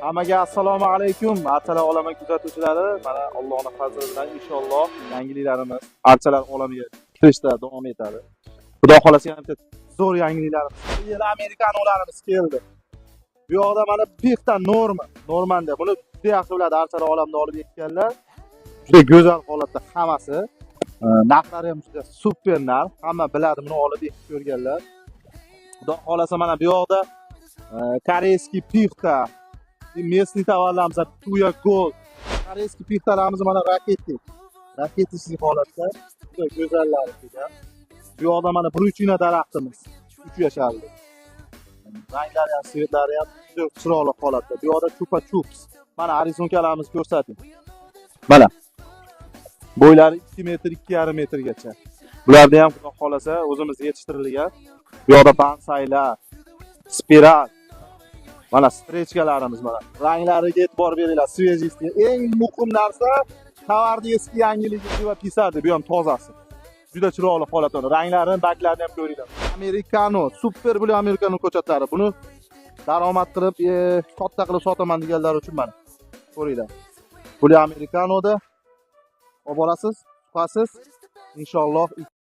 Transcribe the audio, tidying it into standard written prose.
Hammaga assalomu alaykum. Archalar olami kuzatuvchilari, mana Allohning fazli bilan inshaalloh yangiliklarimiz archalar olamiga kirishda davom etadi. Xudo xolasa ham zo'r yangiliklarimiz. Bu yil amerikanolarimiz keldi. Bu yoqda mana pixta normanda. Buni juda yaxshi biladi archalar olamida olib ketganlar. Juda go'zal holatda hammasi. Narxlari ham juda super narx. Hamma biladi, buni olib ko'rganlar. Xudo xolasa mana bu yoqda koreyskiy pixta местный tovarlarimiz Tuya Gold. Koreyskiy pixtalarimiz mana raketli holatda juda go'zallari kelgan. Bu yoqda mana bruchina daraxtimiz 3 yasharli. Ranglari ham, svetlari ham juda chiroyli holatda. Bu yoqda chupa chups. Mana arizonkalarimizni ko'rsating. Mana bo'ylari 2 metr, 2,5 metrgacha. Bularda ham xudo xolasa o'zimiz yetishtirilgan. Bu yoqda bonsaylar, spiral. Mana strechkalarimiz mana. Ranglariga e'tibor beringlar, svejistga. Eng muhim narsa tovarning eski yangiligi va pisadi, bu ham tozasi. Juda chiroyli holatda. Ranglarini, baklarini ham ko'ringlar. Amerikano, super bo'li amerikano ko'chatlari. Buni daromad qilib, katta qilib sotaman deganlar uchun mana. Ko'ringlar. Bo'li amerikanoda olib borasiz, chiqasiz. Inshaalloh